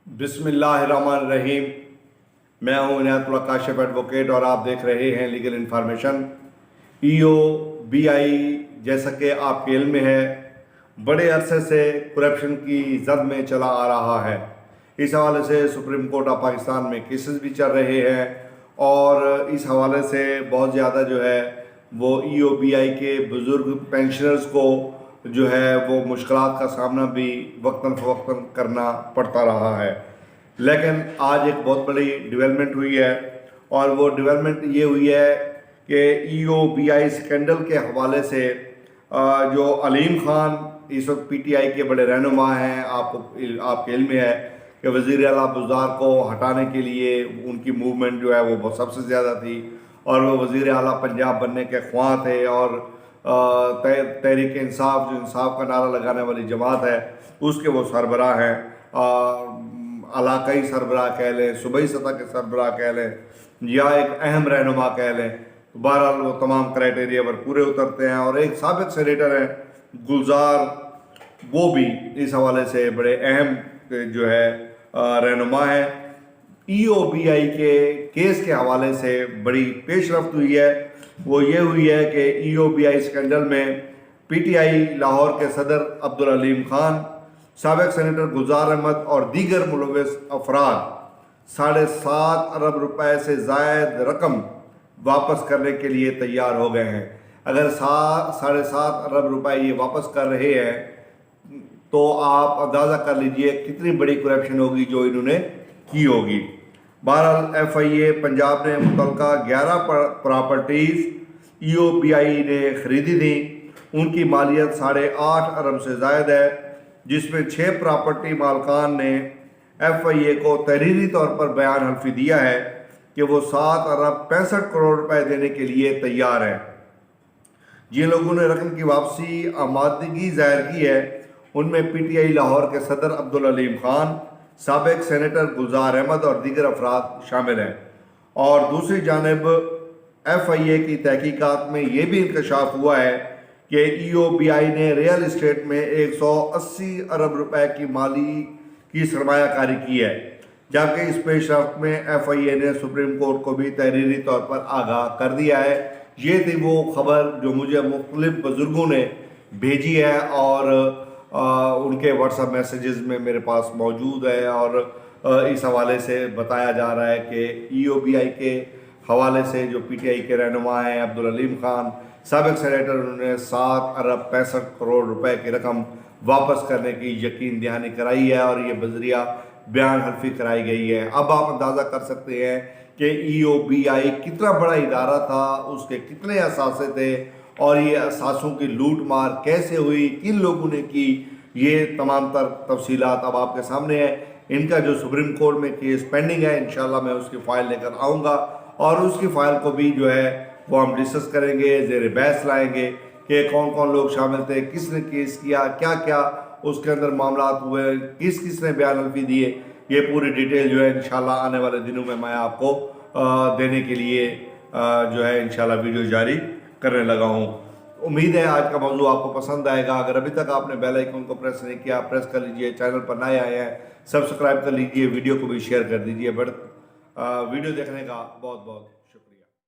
बिस्मिल्लाहिर्रहमानिर्रहीम। मैं हूं इनायतुल्लाह काशिफ एडवोकेट और आप देख रहे हैं लीगल इन्फॉर्मेशन। EOBI जैसा कि आपके इल्म में है, बड़े अरसे से करप्शन की जद में चला आ रहा है। इस हवाले से सुप्रीम कोर्ट ऑफ पाकिस्तान में केसेस भी चल रहे हैं और इस हवाले से बहुत ज़्यादा जो है वो EOBI के बुज़ुर्ग पेंशनर्स को जो है वो मुश्किलात का सामना भी वक्तन फ़वक्तन करना पड़ता रहा है। लेकिन आज एक बहुत बड़ी डेवलपमेंट हुई है और वो डेवलपमेंट ये हुई है कि EOBI स्कैंडल के हवाले से जो अलीम खान इस वक्त PTI के बड़े रहनुमा हैं, आपके इल्म में है कि वज़ीर आला बुज़दार को हटाने के लिए उनकी मूवमेंट जो है वो सबसे ज़्यादा थी और वो वज़ीर आला पंजाब बनने के ख्वाह थे और तहरीक इंसाफ, जो इंसाफ का नारा लगाने वाली जमात है, उसके वो सरबराह हैं। इलाकाई सरबराह कह लें, सूबाई सतह के सरबराह कह लें या एक अहम रहनुमा कह लें, तो बहरहाल वो तमाम क्राइटेरिया पर पूरे उतरते हैं। और एक साबिक सेनेटर हैं गुलजार, वो भी इस हवाले से बड़े अहम जो है रहनुमा है। EOBI के केस के हवाले से बड़ी पेशरफ्त हुई है। वो ये हुई है कि EOBI स्कैंडल में PTI लाहौर के सदर अब्दुल अलीम खान, साबिक सेनेटर गुलजार अहमद और दीगर मुलव्वस अफराद 7.5 अरब रुपए से ज़ायद रकम वापस करने के लिए तैयार हो गए हैं। अगर 7.5 अरब रुपए ये वापस कर रहे हैं तो आप अंदाज़ा कर लीजिए कितनी बड़ी करप्शन होगी जो इन्होंने की होगी। बहरहाल FIA पंजाब ने मुतलका 11 प्रॉपर्टीज़ EOBI ने ख़रीदी थी। उनकी मालियत 8.5 अरब से ज़ायद है, जिसमें 6 प्रॉपर्टी मालकान ने FIA को तहरीरी तौर पर बयान हल्फी दिया है कि वो 7 अरब 65 करोड़ रुपए देने के लिए तैयार हैं। जिन लोगों ने रकम की वापसी आमादगी ज़ाहिर की है उनमें PTI लाहौर के सदर अब्दुल अलीम खान, साबिक सेनेटर गुलजार अहमद और दीगर अफराद शामिल हैं। और दूसरी जानिब FIA की तहकीकात में ये भी इंकशाफ हुआ है कि EOBI ने रियल इस्टेट में 180 अरब रुपए की माली की सरमायाकारी की है, जबकि इस पेशरफ्त में FIA ने सुप्रीम कोर्ट को भी तहरीरी तौर पर आगाह कर दिया है। ये थी वो खबर जो मुझे मुख्तलिफ बुजुर्गों ने भेजी है और उनके व्हाट्सएप मैसेजेस में मेरे पास मौजूद है और इस हवाले से बताया जा रहा है कि EOBI के हवाले से जो PTI के रहनुमा हैं अब्दुल अलीम खान, साबिक सेनेटर, उन्होंने 7 अरब 65 करोड़ रुपए की रकम वापस करने की यकीन दहानी कराई है और ये बजरिया बयान हल्फी कराई गई है। अब आप अंदाज़ा कर सकते हैं कि EOBI कितना बड़ा इदारा था, उसके कितने असासे थे और ये असासों की लूट मार कैसे हुई, किन लोगों ने की, ये तमाम तफसीलात अब आपके सामने है। इनका जो सुप्रीम कोर्ट में केस पेंडिंग है, इंशाल्लाह मैं उसकी फ़ाइल लेकर आऊँगा और उसकी फ़ाइल को भी जो है वो हम डिस्कस करेंगे, ज़ेर बहस लाएंगे कि कौन कौन लोग शामिल थे, किसने केस किया, क्या क्या उसके अंदर मामलात हुए, किस किस ने बयान हल्फी दिए। ये पूरी डिटेल जो है इंशाल्लाह आने वाले दिनों में मैं आपको देने के लिए जो है इंशाल्लाह वीडियो जारी करने लगा हूँ। उम्मीद है आज का मौजूद आपको पसंद आएगा। अगर अभी तक आपने बेल आइकन को प्रेस नहीं किया, प्रेस कर लीजिए। चैनल पर नए आए हैं सब्सक्राइब कर लीजिए, वीडियो को भी शेयर कर दीजिए। वीडियो देखने का बहुत बहुत